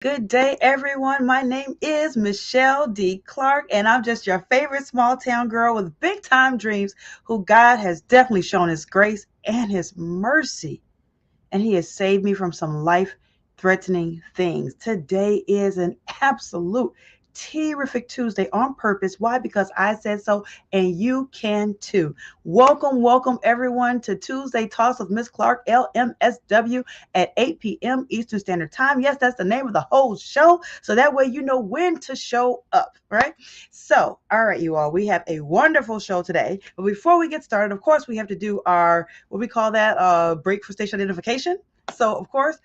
Good day, everyone. My name is MicheleDClark, and I'm just your favorite small town girl with big time dreams who God has definitely shown His grace and His mercy. And He has saved me from some life threatening things. Today is an absolute terrific Tuesday on purpose. Why? Because I said so, and you can too. Welcome, everyone to Tuesday Talks with Miss Clark, LMSW, at 8 p.m. Eastern Standard Time. Yes, that's the name of the whole show. So that way you know when to show up, right? So, all right, you all, we have a wonderful show today. But before we get started, of course, we have to do our, what we call that, break for station identification. So, of course,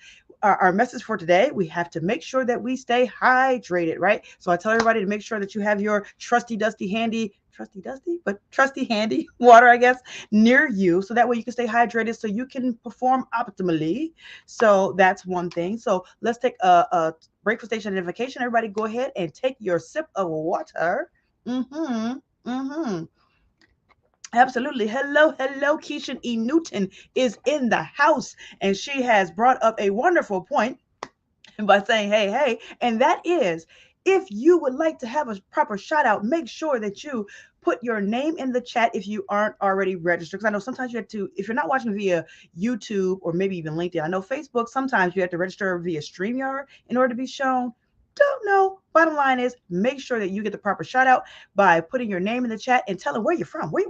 our message for today, we have to make sure that we stay hydrated, right? So I tell everybody to make sure that you have your trusty handy water, I guess, near you. So that way you can stay hydrated so you can perform optimally. So that's one thing. So let's take a break for station identification. Everybody go ahead and take your sip of water. Mm-hmm. Mm-hmm. Absolutely. Hello. Keisha E. Newton is in the house, and she has brought up a wonderful point by saying, hey. And that is, if you would like to have a proper shout out, make sure that you put your name in the chat if you aren't already registered. Because I know sometimes you have to, if you're not watching via YouTube or maybe even LinkedIn, I know Facebook, sometimes you have to register via StreamYard in order to be shown. Don't know. Bottom line is, make sure that you get the proper shout out by putting your name in the chat and telling where you're from, where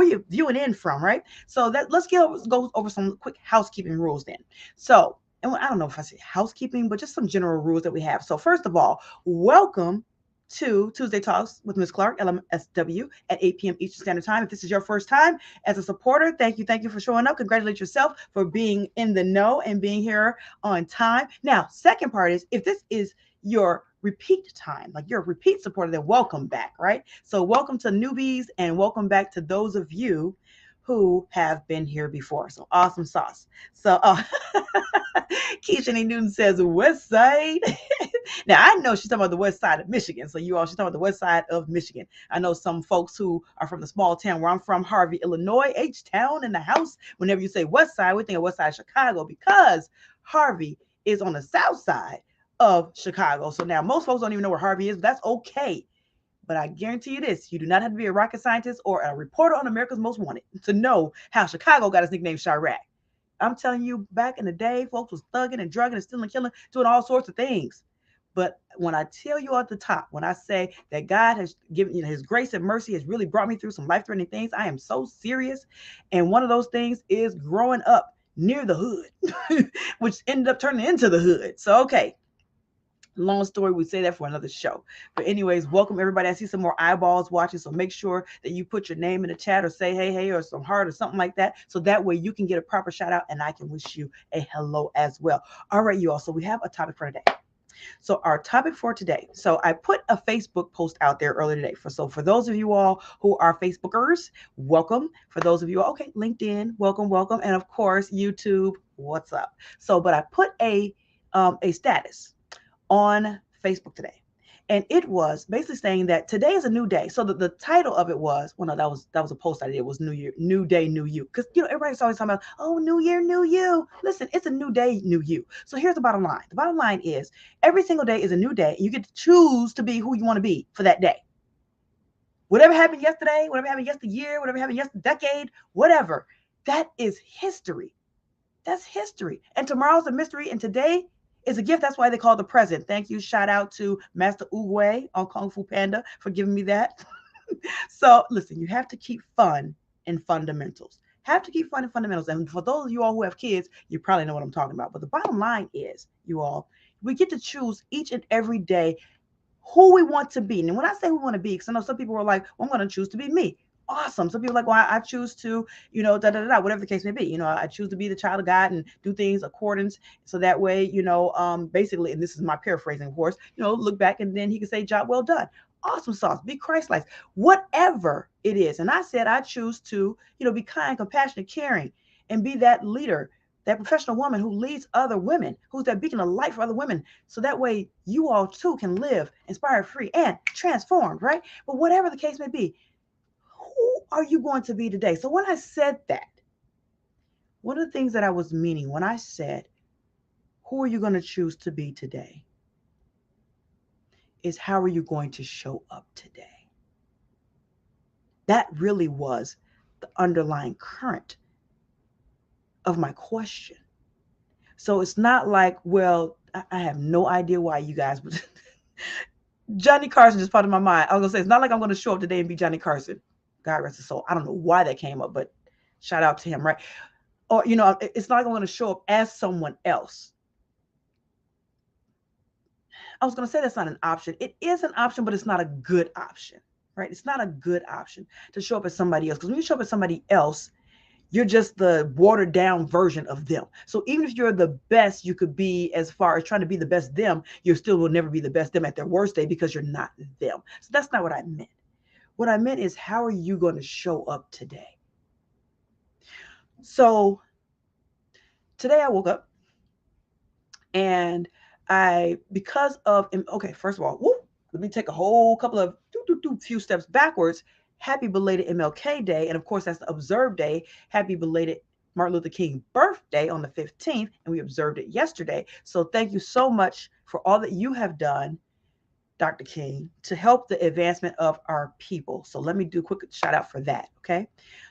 you viewing in from, right? So that let's go over some quick housekeeping rules then. So, and I don't know if I say housekeeping, but just some general rules that we have. So first of all, welcome to Tuesday Talks with Miss Clark, LMSW, at 8 p.m. Eastern Standard Time. If this is your first time as a supporter, thank you for showing up. Congratulate yourself for being in the know and being here on time. Now, second part is, if this is your repeat time, like you're a repeat supporter, then welcome back, right? So welcome to newbies and welcome back to those of you who have been here before. So awesome sauce. So Keisha E. Newton says West Side. Now I know she's talking about the West Side of Michigan. So you all, she's talking about the West Side of Michigan. I know some folks who are from the small town where I'm from, Harvey, Illinois, H Town in the house. Whenever you say West Side, we think of West Side of Chicago because Harvey is on the South Side of Chicago. So now most folks don't even know where Harvey is, but that's okay. But I guarantee you this, you do not have to be a rocket scientist or a reporter on America's Most Wanted to know how Chicago got its nickname Chirac. I'm telling you, back in the day, folks was thugging and drugging and stealing and killing, doing all sorts of things. But when I tell you at the top, when I say that God has given, His grace and mercy has really brought me through some life threatening things, I am so serious. And one of those things is growing up near the hood, which ended up turning into the hood. So, okay, long story, we say that for another show. But anyways, welcome everybody. I see some more eyeballs watching, so make sure that you put your name in the chat or say hey or some heart or something like that, so that way you can get a proper shout out and I can wish you a hello as well. All right, you all, so we have a topic for today. So our topic for today, so I put a Facebook post out there earlier today. For those of you all who are Facebookers, welcome. For those of you all, okay, LinkedIn, welcome, and of course YouTube, what's up? So, but I put a status on Facebook today. And it was basically saying that today is a new day. So the title of it was, well, no, that was a post I did. It was New Year, New Day, New You. Because everybody's always talking about, oh, New Year, New You. Listen, it's a new day, new you. So here's the bottom line. The bottom line is every single day is a new day. And you get to choose to be who you want to be for that day. Whatever happened yesterday, whatever happened yesteryear, whatever happened yesterday decade, whatever. That is history. That's history. And tomorrow's a mystery. And today is a gift. That's why they call it the present. Thank you. Shout out to Master Uwe on Kung Fu Panda for giving me that. So listen, you have to keep fun and fundamentals. Have to keep fun and fundamentals. And for those of you all who have kids, you probably know what I'm talking about. But the bottom line is, you all, we get to choose each and every day who we want to be. And when I say we want to be, because I know some people are like, well, I'm going to choose to be me. Awesome. Some people are like, well, I choose to, whatever the case may be. I choose to be the child of God and do things accordance. So that way, basically, and this is my paraphrasing, of course, look back and then he can say, job well done. Awesome sauce. Be Christ-like. Whatever it is. And I said, I choose to, be kind, compassionate, caring, and be that leader, that professional woman who leads other women, who's that beacon of light for other women. So that way you all too can live inspired, free, and transformed, right? But whatever the case may be, who are you going to be today? So when I said that, one of the things that I was meaning when I said, who are you going to choose to be today? is how are you going to show up today? That really was the underlying current of my question. So it's not like, well, I have no idea why you guys would. Johnny Carson just popped in my mind. I was gonna say it's not like I'm gonna show up today and be Johnny Carson. God rest his soul. I don't know why that came up, but shout out to him, right? Or it's not like I'm gonna show up as someone else. I was gonna say that's not an option. It is an option, but it's not a good option, right? It's not a good option to show up as somebody else. Because when you show up as somebody else, you're just the watered down version of them. So even if you're the best you could be as far as trying to be the best them, you still will never be the best them at their worst day because you're not them. So that's not what I meant. What I meant is, how are you going to show up today? So today I woke up and because of, okay, first of all, let me take a whole couple of few steps backwards. Happy belated MLK Day. And of course, that's the observed day. Happy belated Martin Luther King birthday on the 15th. And we observed it yesterday. So thank you so much for all that you have done, Dr. King, to help the advancement of our people. So let me do a quick shout out for that. Okay.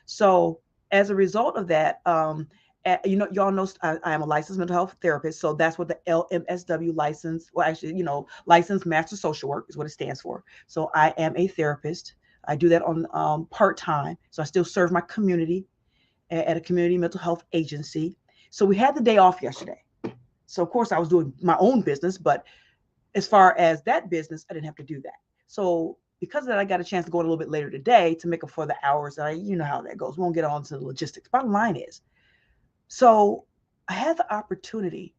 So as a result of that, y'all know I am a licensed mental health therapist. So that's what the LMSW license, well, actually, licensed master social work is what it stands for. So I am a therapist. I do that on part-time. So I still serve my community at a community mental health agency. So we had the day off yesterday. So of course I was doing my own business, but as far as that business, I didn't have to do that. So because of that, I got a chance to go in a little bit later today to make up for the hours. You know how that goes. We won't get on to the logistics. Bottom line is, so I had the opportunity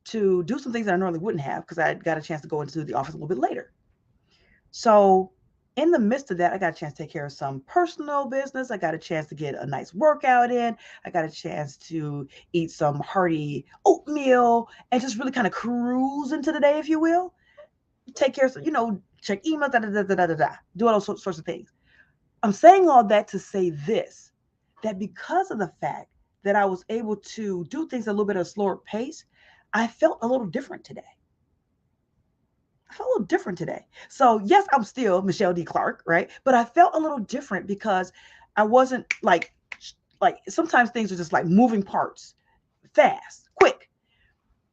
to do some things that I normally wouldn't have because I got a chance to go into the office a little bit later. So in the midst of that, I got a chance to take care of some personal business. I got a chance to get a nice workout in. I got a chance to eat some hearty oatmeal and just really kind of cruise into the day, if you will. Take care of, check emails, do all those sorts of things. I'm saying all that to say this, that because of the fact that I was able to do things a little bit at a slower pace, I felt a little different today. I felt a little different today. So yes, I'm still MicheleDClark, right? But I felt a little different because I wasn't like sometimes things are just like moving parts, fast, quick.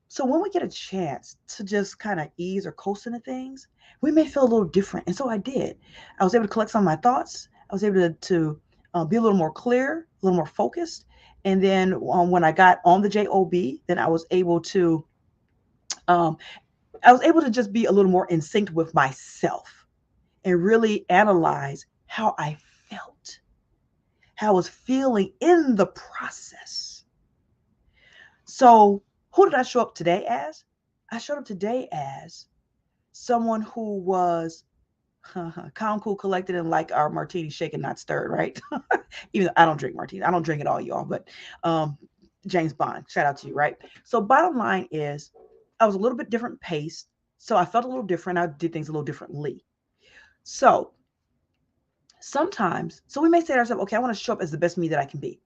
So when we get a chance to just kind of ease or coast into things, we may feel a little different. And so I did. I was able to collect some of my thoughts. I was able to be a little more clear, a little more focused. And then when I got on the job, then um, I was able to just be a little more in sync with myself and really analyze how I felt, how I was feeling in the process. So who did I show up today as? I showed up today as someone who was calm, cool, collected, and like our martini shaken, not stirred, right? Even though I don't drink martini. I don't drink it all, y'all, but James Bond, shout out to you, right? So bottom line is I was a little bit different paced. So I felt a little different. I did things a little differently. So sometimes, so we may say to ourselves, okay, I want to show up as the best me that I can be.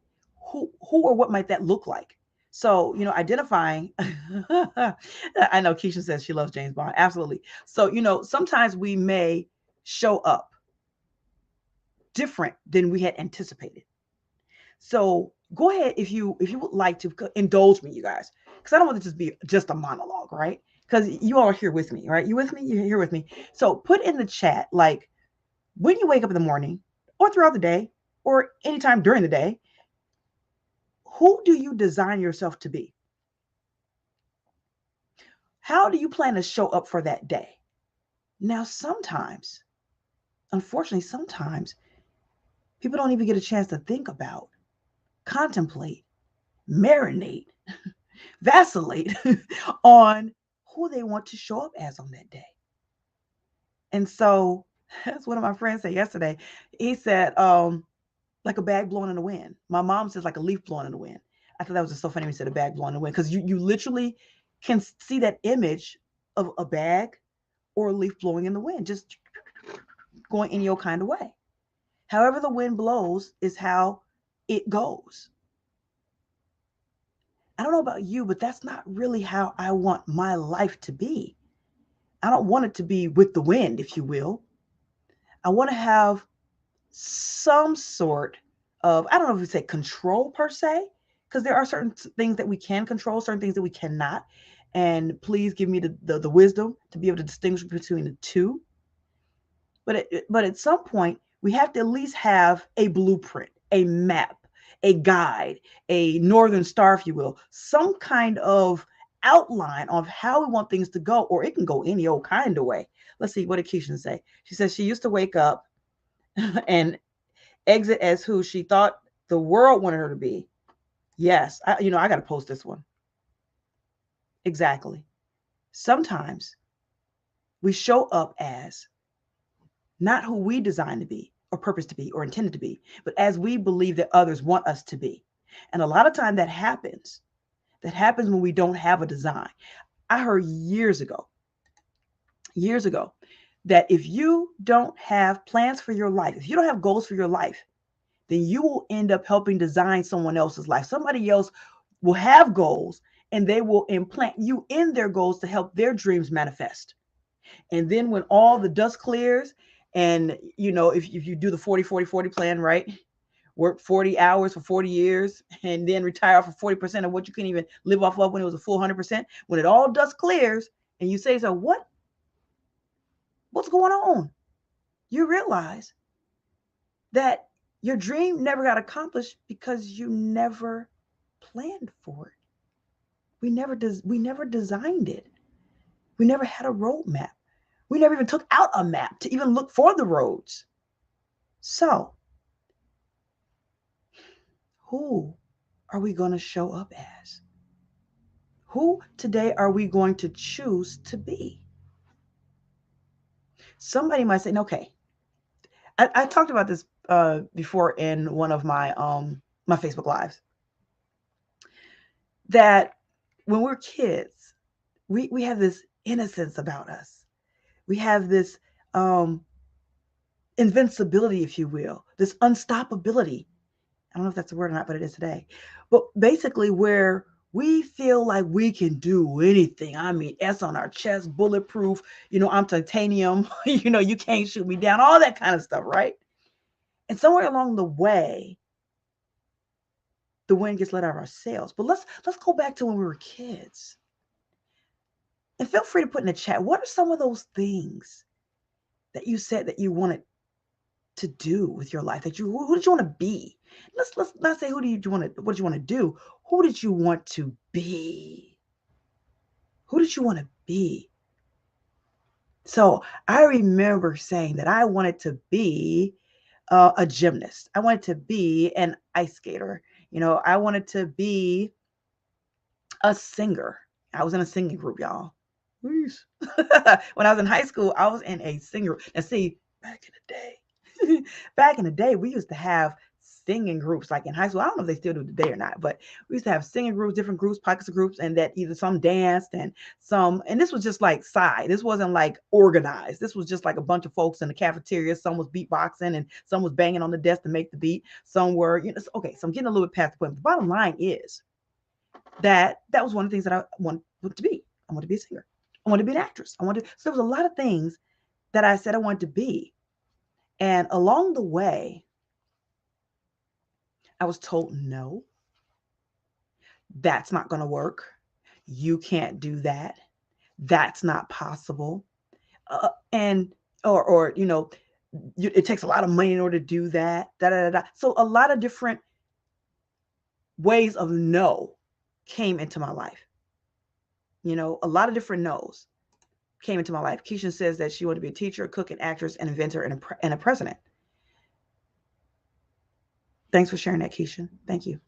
Who or what might that look like? So, identifying, I know Keisha says she loves James Bond. Absolutely. So, sometimes we may show up different than we had anticipated. So go ahead if you would like to indulge me, you guys, because I don't want to just be just a monologue, right? Because you all are here with me, right? You with me? You're here with me. So put in the chat, like when you wake up in the morning or throughout the day or anytime during the day, who do you design yourself to be? How do you plan to show up for that day? Now, sometimes, unfortunately, sometimes people don't even get a chance to think about, contemplate, marinate, vacillate on who they want to show up as on that day. And so, that's what my friend said yesterday. He said, like a bag blowing in the wind. My mom says like a leaf blowing in the wind. I thought that was just so funny when he said a bag blowing in the wind, because you literally can see that image of a bag or a leaf blowing in the wind, just going any old kind of way. However the wind blows is how it goes. I don't know about you, but that's not really how I want my life to be. I don't want it to be with the wind, if you will. I want to have some sort of, I don't know if we say control per se, because there are certain things that we can control, certain things that we cannot. And please give me the wisdom to be able to distinguish between the two. But at some point, we have to at least have a blueprint, a map, a guide, a northern star, if you will, some kind of outline of how we want things to go, or it can go any old kind of way. Let's see, what did Keisha say? She says she used to wake up and exit as who she thought the world wanted her to be. Yes, I got to post this one. Exactly. Sometimes we show up as not who we designed to be or purpose to be or intended to be, but as we believe that others want us to be. And a lot of time that happens. That happens when we don't have a design. I heard years ago, that if you don't have plans for your life, if you don't have goals for your life, then you will end up helping design someone else's life. Somebody else will have goals and they will implant you in their goals to help their dreams manifest. And then when all the dust clears, and if you do the 40-40-40 plan, right? Work 40 hours for 40 years and then retire for 40% of what you couldn't even live off of when it was a full 100%. When it all dust clears and you say, so what's going on? You realize that your dream never got accomplished because you never planned for it. We never designed it. We never had a roadmap. We never even took out a map to even look for the roads. So, who are we going to show up as? Who today are we going to choose to be? Somebody might say, okay, I talked about this before in one of my Facebook lives, that when we're kids, we have this innocence about us. We have this invincibility, if you will, this unstoppability. I don't know if that's a word or not, but it is today. But basically, where we feel like we can do anything. I mean, S on our chest, bulletproof, I'm titanium, you can't shoot me down, all that kind of stuff, right? And somewhere along the way, the wind gets let out of our sails. But let's go back to when we were kids. And feel free to put in the chat, what are some of those things that you said that you wanted to do with your life? Who did you want to be? Let's not say what did you want to do? Who did you want to be? Who did you want to be? So I remember saying that I wanted to be a gymnast. I wanted to be an ice skater. I wanted to be a singer. I was in a singing group, y'all. When I was in high school, I was in a singer. And see, back in the day, we used to have singing groups like in high school. I don't know if they still do today or not, but we used to have singing groups, different groups, pockets of groups, and that either some danced and this was just like side. This wasn't like organized. This was just like a bunch of folks in the cafeteria. Some was beatboxing and some was banging on the desk to make the beat. Some were, okay, so I'm getting a little bit past the point. The bottom line is that was one of the things that I wanted to be. I wanted to be a singer. I wanted to be an actress. So there was a lot of things that I said I wanted to be. And along the way, I was told, no, that's not going to work. You can't do that. That's not possible. It takes a lot of money in order to do that. So a lot of different ways of no came into my life. A lot of different no's came into my life. Keisha says that she wanted to be a teacher, a cook, an actress, an inventor, and a president. Thanks for sharing that, Keisha. Thank you.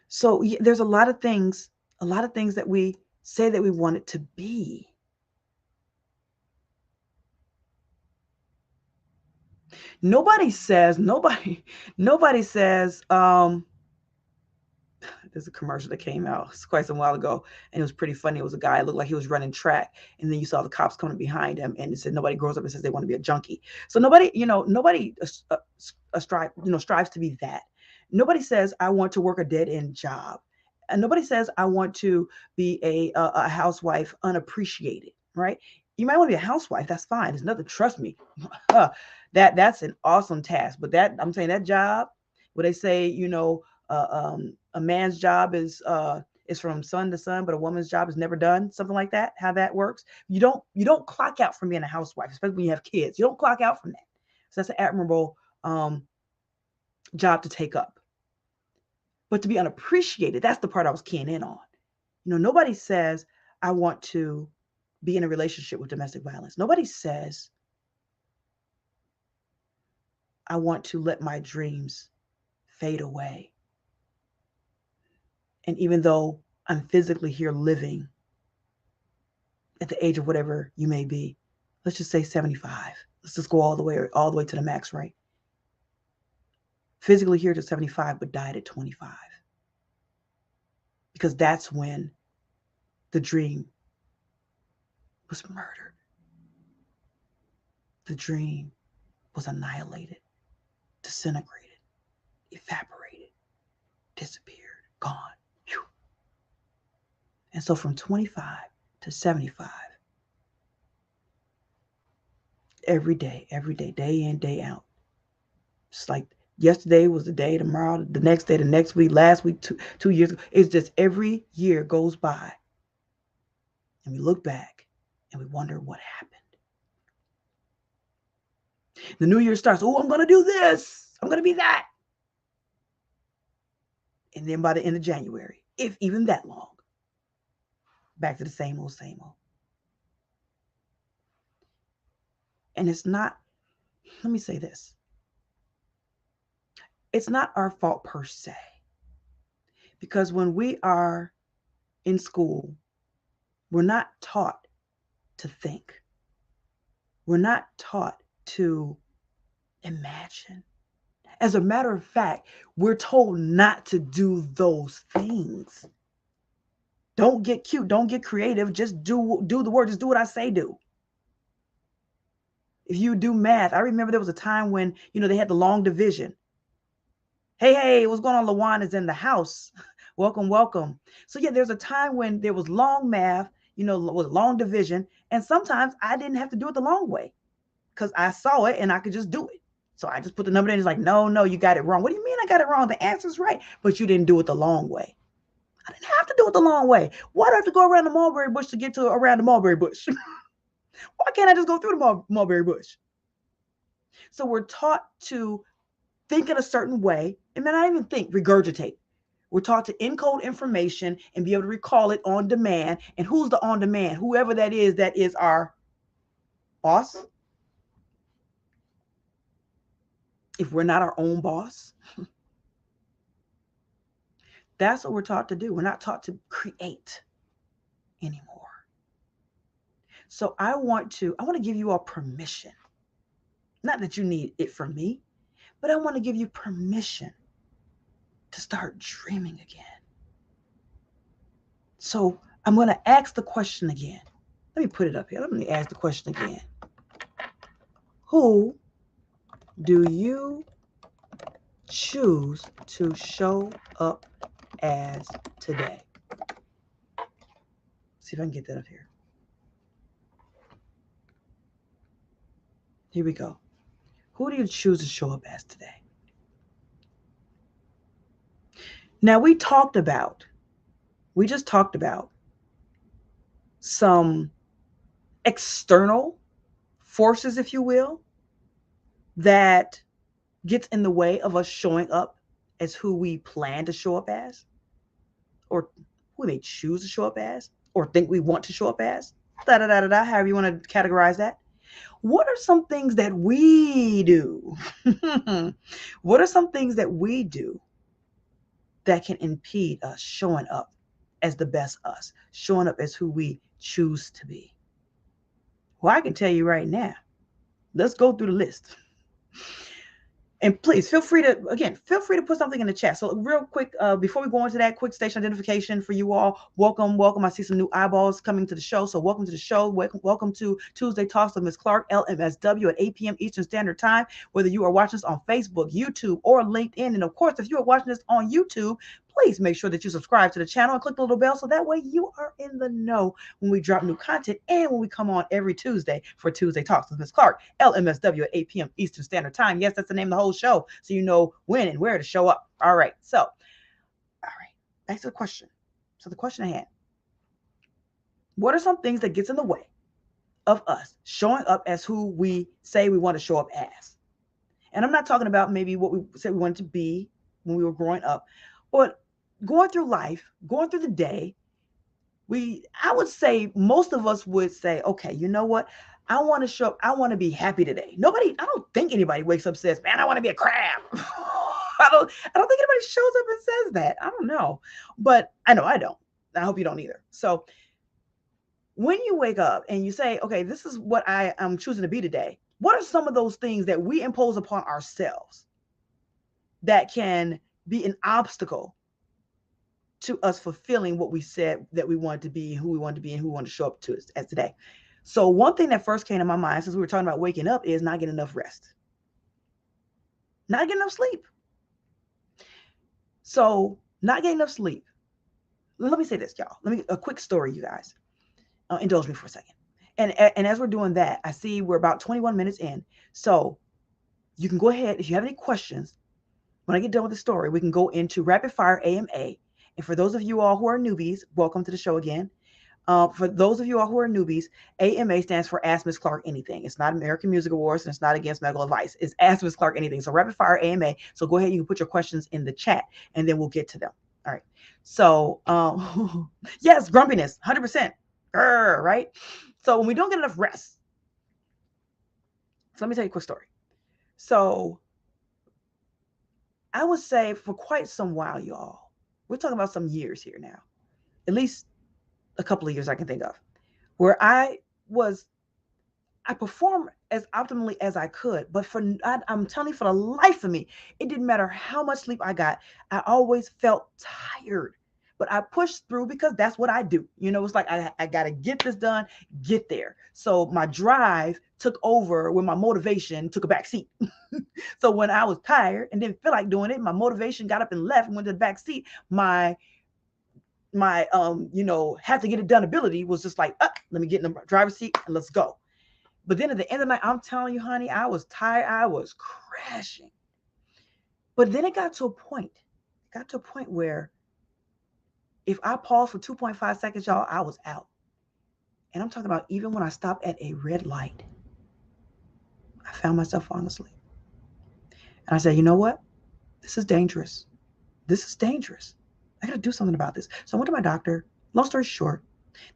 So there's a lot of things that we say that we want it to be. Nobody says, there's a commercial that came out quite some while ago, and it was pretty funny. It was a guy, it looked like he was running track, and then you saw the cops coming behind him, and it said nobody grows up and says they want to be a junkie. So nobody strives to be that. Nobody says I want to work a dead-end job. And nobody says I want to be a housewife unappreciated, right? You might want to be a housewife. That's fine. There's nothing. Trust me. That's an awesome task. But that I'm saying that job, where they say a man's job is from sun to sun, but a woman's job is never done. Something like that. How that works. You don't clock out from being a housewife, especially when you have kids. You don't clock out from that. So that's an admirable job to take up. But to be unappreciated, that's the part I was keying in on. Nobody says, I want to be in a relationship with domestic violence. Nobody says, I want to let my dreams fade away. And even though I'm physically here living at the age of whatever you may be, let's just say 75. Let's just go all the way to the max, right? Physically here to 75, but died at 25. Because that's when the dream was murdered. The dream was annihilated, disintegrated, evaporated, disappeared, gone. Whew. And so from 25 to 75, every day, day in, day out. It's like yesterday was the day, tomorrow, the next day, the next week, last week, 2 years ago. It's just every year goes by. And we look back and we wonder what happened. The new year starts. Oh, I'm going to do this. I'm going to be that. And then by the end of January, if even that long, back to the same old, same old. And it's not, let me say this. It's not our fault per se. Because when we are in school, we're not taught to think. We're not taught to imagine. As a matter of fact, we're told not to do those things. Don't get cute. Don't get creative. Just do the work. Just do what I say do. If you do math, I remember there was a time when, they had the long division. Hey, what's going on? LaJuan is in the house. Welcome. So yeah, there's a time when there was long math, with long division. And sometimes I didn't have to do it the long way because I saw it and I could just do it. So I just put the number in. It's like, no, you got it wrong. What do you mean I got it wrong? The answer's right, but you didn't do it the long way. I didn't have to do it the long way. Why do I have to go around the mulberry bush to get to around the mulberry bush? Why can't I just go through the mulberry bush? So we're taught to think in a certain way, and then not even think, regurgitate. We're taught to encode information and be able to recall it on demand. And who's the on demand? Whoever that is our boss. If we're not our own boss, that's what we're taught to do. We're not taught to create anymore. So I want to give you all permission. Not that you need it from me, but I want to give you permission to start dreaming again. So I'm going to ask the question again. Let me put it up here. Let me ask the question again. Who do you choose to show up as today? See if I can get that up here. Here we go. Who do you choose to show up as today? Now we just talked about some external forces, if you will, that gets in the way of us showing up as who we plan to show up as, or who they choose to show up as, or think we want to show up as, however you want to categorize that. What are some things that we do? What are some things that we do that can impede us showing up as the best us, showing up as who we choose to be? Well, I can tell you right now. Let's go through the list. And please feel free to put something in the chat. So real quick, before we go into that, quick station identification for you all. Welcome. I see some new eyeballs coming to the show. So welcome to the show. Welcome to Tuesday Talks with Ms. Clark, LMSW at 8 p.m. Eastern Standard Time. Whether you are watching this on Facebook, YouTube, or LinkedIn. And of course, if you are watching this on YouTube, please make sure that you subscribe to the channel and click the little bell so that way you are in the know when we drop new content and when we come on every Tuesday for Tuesday Talks with Miss Clark, LMSW at 8 p.m. Eastern Standard Time. Yes, that's the name of the whole show, so you know when and where to show up. All right, back to the question. So the question I had, what are some things that gets in the way of us showing up as who we say we want to show up as? And I'm not talking about maybe what we said we wanted to be when we were growing up, but going through life, going through the day, I would say most of us would say, okay, you know what? I want to show up. I want to be happy today. I don't think anybody wakes up and says, man, I want to be a crab. I don't think anybody shows up and says that. I don't know. But I know I don't. I hope you don't either. So when you wake up and you say, okay, this is what I am choosing to be today, what are some of those things that we impose upon ourselves that can be an obstacle to us fulfilling what we said that we wanted to be, who we wanted to be, and who we wanted to show up to as today? So one thing that first came to my mind, since we were talking about waking up, is not getting enough rest, not getting enough sleep. So not getting enough sleep. Let me say this, y'all. A quick story, you guys. Indulge me for a second. And as we're doing that, I see we're about 21 minutes in. So you can go ahead. If you have any questions, when I get done with the story, we can go into rapid fire AMA. And for those of you all who are newbies, welcome to the show again. For those of you all who are newbies, AMA stands for Ask Miss Clark Anything. It's not American Music Awards, and it's not against medical advice. It's Ask Miss Clark Anything. So rapid fire AMA. So go ahead, you can put your questions in the chat, and then we'll get to them. All right. So yes, grumpiness, 100%. Right? So when we don't get enough rest, so let me tell you a quick story. So I would say for quite some while, y'all, we're talking about some years here now, at least a couple of years I can think of, where I performed as optimally as I could, but I'm telling you, for the life of me, it didn't matter how much sleep I got. I always felt tired, but I pushed through because that's what I do. It's like I got to get this done, get there. So my drive took over when my motivation took a back seat. So when I was tired and didn't feel like doing it, my motivation got up and left and went to the back seat. My have to get it done ability was just like, let me get in the driver's seat and let's go. But then at the end of the night, I'm telling you, honey, I was tired. I was crashing. But then it got to a point where if I paused for 2.5 seconds, y'all, I was out. And I'm talking about even when I stopped at a red light, I found myself falling asleep. And I said, you know what? This is dangerous. This is dangerous. I got to do something about this. So I went to my doctor. Long story short,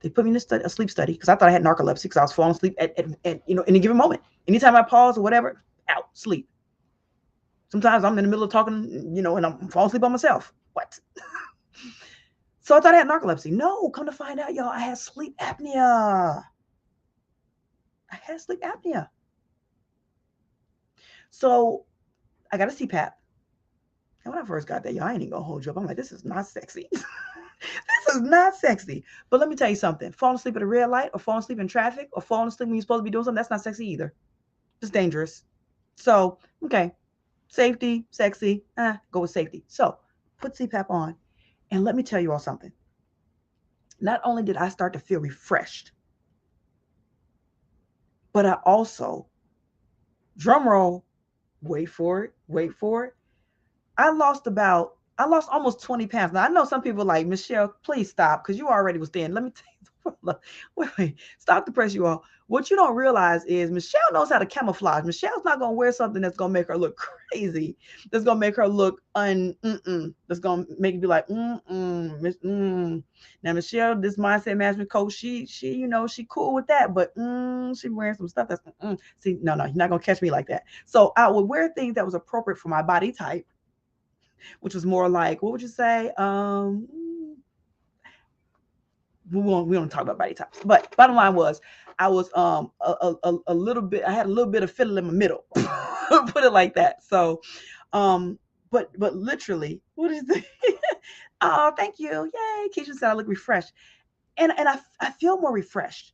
they put me in a sleep study because I thought I had narcolepsy because I was falling asleep at in a given moment. Anytime I pause or whatever, out, sleep. Sometimes I'm in the middle of talking, and I'm falling asleep by myself. What? So I thought I had narcolepsy. No, come to find out, y'all, I had sleep apnea. So I got a CPAP. And when I first got there, y'all, I ain't even gonna hold you up. I'm like, this is not sexy. This is not sexy. But let me tell you something. Falling asleep at a red light or falling asleep in traffic or falling asleep when you're supposed to be doing something, that's not sexy either. It's dangerous. So, okay. Safety, sexy, go with safety. So put CPAP on. And let me tell you all something. Not only did I start to feel refreshed, but I also, drum roll, wait for it. I lost almost 20 pounds. Now, I know some people are like, Michelle, please stop, because you already was thin. Let me tell you, wait, stop the press, you all. What you don't realize is Michelle knows how to camouflage. Michelle's not going to wear something that's going to make her look crazy, that's going to make her look that's going to make you be like, Now, Michelle, this mindset management coach, she she cool with that, but she wearing some stuff that's, See, no, you're not going to catch me like that. So I would wear things that was appropriate for my body type, which was more like, what would you say? We don't talk about body types, but bottom line was I was a little bit, I had a little bit of fiddle in my middle, put it like that. So but literally, what is it? Oh, thank you, yay. Keisha said I look refreshed, and I feel more refreshed.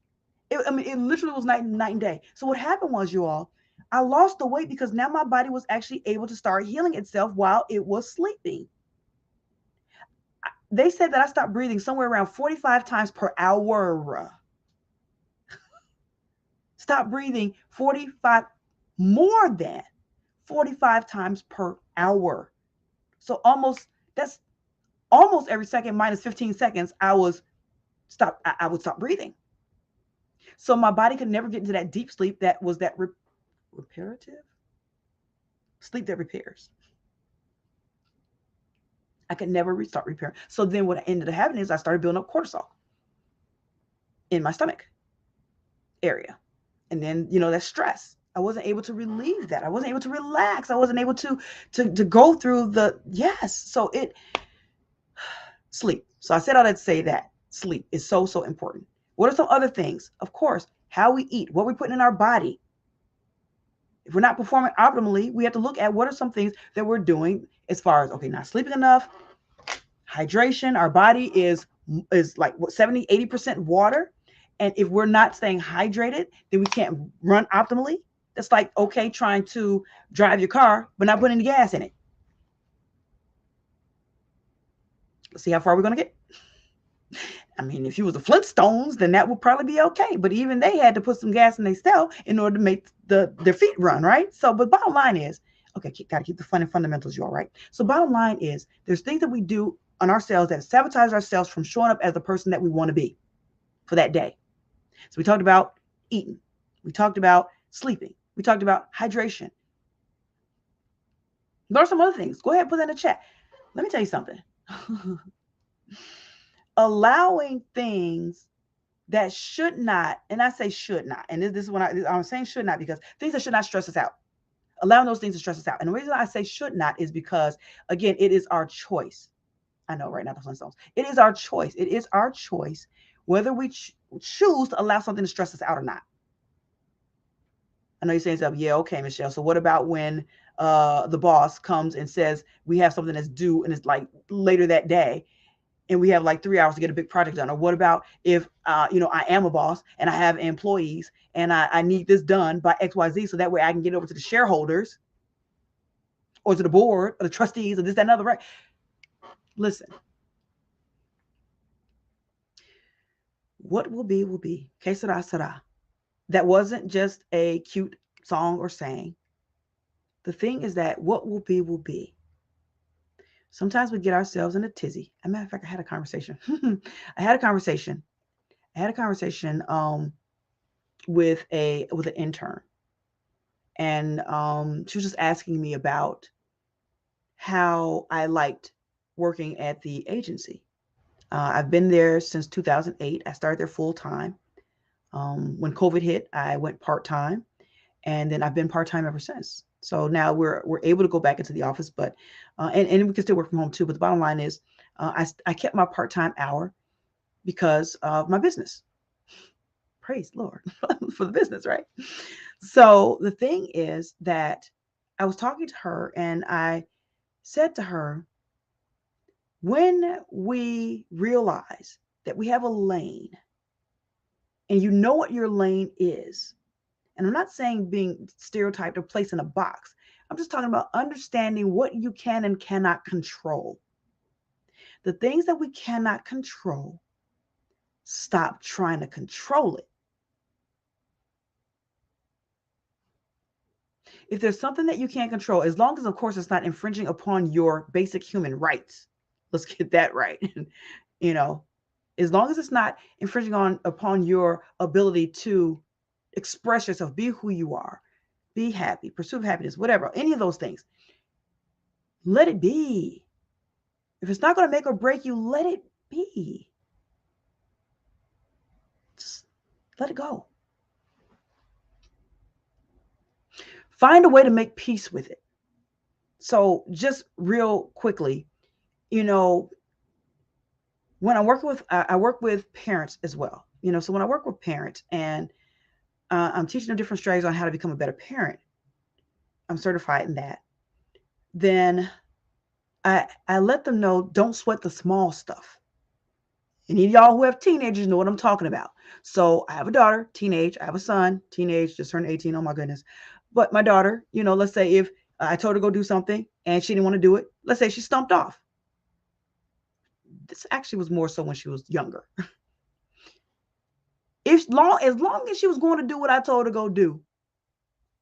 It literally was night and day. So what happened was, you all, I lost the weight because now my body was actually able to start healing itself while it was sleeping. they said that I stopped breathing somewhere around 45 times per hour. Stop breathing 45, more than 45 times per hour. So that's almost every second minus 15 seconds, I would stop breathing. So my body could never get into that deep sleep that was that reparative sleep that repairs. I could never restart repairing. So then what ended up happening is I started building up cortisol in my stomach area. And then, that stress. I wasn't able to relieve that. I wasn't able to relax. I wasn't able to go through yes. So sleep. So I said all that to say that sleep is so, so important. What are some other things? Of course, how we eat, what we put in our body. If we're not performing optimally, we have to look at what are some things that we're doing as far as, okay, not sleeping enough, hydration. Our body is like 70, 80% water. And if we're not staying hydrated, then we can't run optimally. That's like, okay, trying to drive your car, but not putting any gas in it. Let's see how far we're going to get. I mean, if you was the Flintstones, then that would probably be okay. But even they had to put some gas in their cell in order to make their feet run, right? So, but bottom line is, okay, got to keep the fun and fundamentals, y'all, right? So bottom line is, there's things that we do on ourselves that sabotage ourselves from showing up as the person that we want to be for that day. So we talked about eating. We talked about sleeping. We talked about hydration. There are some other things. Go ahead and put that in the chat. Let me tell you something. Allowing things that should not, and I say should not, and this is when I'm saying should not, because things that should not stress us out. Allowing those things to stress us out. And the reason I say should not is because, again, it is our choice. I know, right now, the Flintstones. It is our choice. It is our choice whether we choose to allow something to stress us out or not. I know you're saying stuff. Yeah, okay, Michelle. So what about when the boss comes and says we have something that's due and it's like later that day, and we have like 3 hours to get a big project done? Or what about if I am a boss and I have employees and I need this done by XYZ, so that way I can get over to the shareholders or to the board or the trustees or this, that, and other, right? Listen, what will be, will be. Que sera, sera. That wasn't just a cute song or saying. The thing is that what will be, will be. Sometimes we get ourselves in a tizzy. As a matter of fact, I had a conversation. I had a conversation with an intern, and she was just asking me about how I liked working at the agency. I've been there since 2008. I started there full time. When COVID hit, I went part time, and then I've been part time ever since. So now we're able to go back into the office, but and we can still work from home too. But the bottom line is, I kept my part time hour because of my business. Praise Lord for the business, right? So the thing is that I was talking to her and I said to her, when we realize that we have a lane and you know what your lane is, and I'm not saying being stereotyped or placed in a box, I'm just talking about understanding what you can and cannot control. The things that we cannot control, stop trying to control it. If there's something that you can't control, as long as, of course, it's not infringing upon your basic human rights, let's get that right. As long as it's not infringing upon your ability to express yourself, be who you are, be happy, pursue happiness, whatever, any of those things, let it be. If it's not going to make or break you, let it be. Just let it go. Find a way to make peace with it. So just real quickly, when I work with parents as well. So when I work with parents and I'm teaching them different strategies on how to become a better parent, I'm certified in that. Then I let them know, don't sweat the small stuff. Any of y'all who have teenagers know what I'm talking about. So I have a daughter, teenage. I have a son, teenage, just turned 18. Oh my goodness. But my daughter, let's say if I told her to go do something and she didn't want to do it, let's say she stumped off. this actually was more so when she was younger. As long as she was going to do what I told her to go do,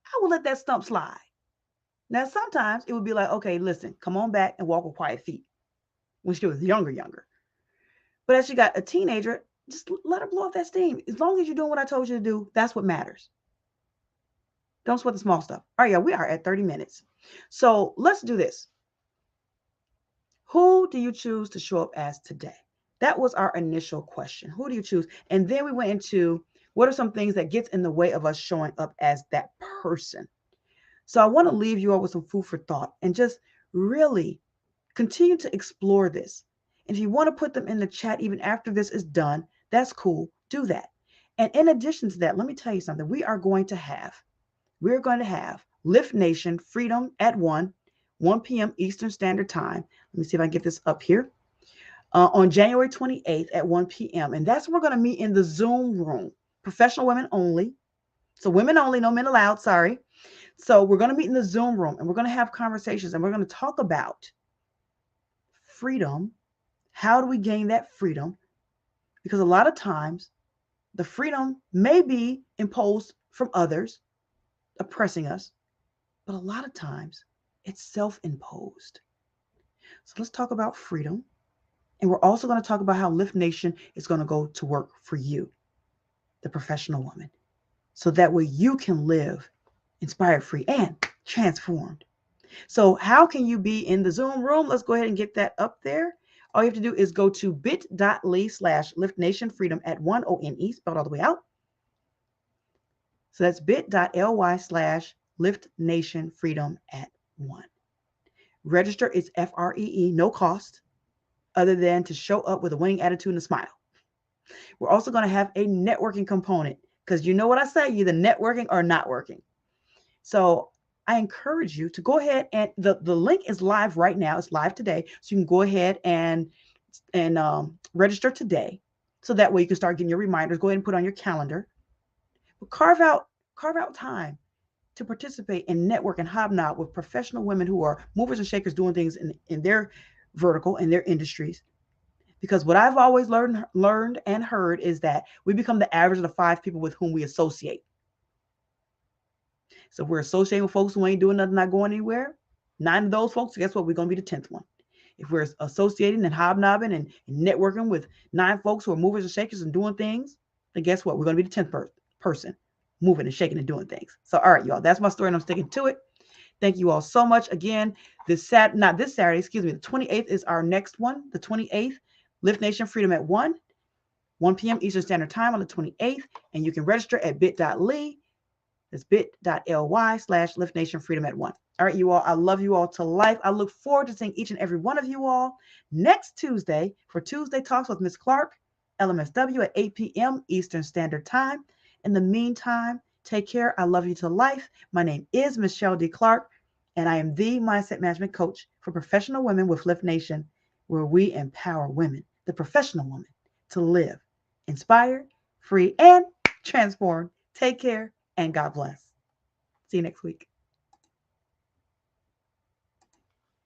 I would let that stump slide. Now sometimes it would be like, okay, listen, come on back and walk with quiet feet when she was younger. But as she got a teenager, just let her blow off that steam. As long as you're doing what I told you to do, that's what matters. Don't sweat the small stuff. All right, yeah, we are at 30 minutes. So let's do this. Who do you choose to show up as today? That was our initial question. Who do you choose? And then we went into what are some things that gets in the way of us showing up as that person. So I want to leave you all with some food for thought and just really continue to explore this. And if you want to put them in the chat even after this is done, that's cool. Do that. And in addition to that, let me tell you something. We're going to have Lift Nation Freedom at 1 p.m. Eastern Standard Time. Let me see if I can get this up here. On January 28th at 1 p.m. And that's when we're going to meet in the Zoom room. Professional women only. So women only, no men allowed, sorry. So we're going to meet in the Zoom room and we're going to have conversations and we're going to talk about freedom. How do we gain that freedom? Because a lot of times the freedom may be imposed from others, oppressing us, but a lot of times it's self-imposed. So let's talk about freedom. And we're also going to talk about how Lift Nation is going to go to work for you, the professional woman, so that way you can live inspired, free, and transformed. So how can you be in the Zoom room? Let's go ahead and get that up there. All you have to do is go to bit.ly/liftnationfreedom at 1 ONE, spelled all the way out. So that's bit.ly/liftnationfreedom at 1. Register is FREE, no cost, other than to show up with a winning attitude and a smile. We're also going to have a networking component because you know what I say, you're either networking or not working. So I encourage you to go ahead and the link is live right now. It's live today. So you can go ahead and register today. So that way you can start getting your reminders. Go ahead and put on your calendar. But carve out time to participate and network and hobnob with professional women who are movers and shakers doing things in their vertical, in their industries. Because what I've always learned and heard is that we become the average of the 5 people with whom we associate. So if we're associating with folks who ain't doing nothing, not going anywhere, 9 of those folks, guess what? We're going to be the 10th one. If we're associating and hobnobbing and networking with 9 folks who are movers and shakers and doing things, then guess what? We're going to be the 10th person moving and shaking and doing things. So, all right, y'all, that's my story and I'm sticking to it. Thank you all so much. Again, the 28th is our next one. The 28th, Lift Nation Freedom at 1 p.m. Eastern Standard Time on the 28th. And you can register at bit.ly. That's bit.ly/Lift Nation Freedom at 1. All right, you all, I love you all to life. I look forward to seeing each and every one of you all next Tuesday for Tuesday Talks with Ms. Clark, LMSW at 8 p.m. Eastern Standard Time. In the meantime, take care. I love you to life. My name is MicheleDClark, and I am the Mindset Management Coach for professional women with Lift Nation, where we empower women, the professional woman, to live inspired, free, and transformed. Take care, and God bless. See you next week.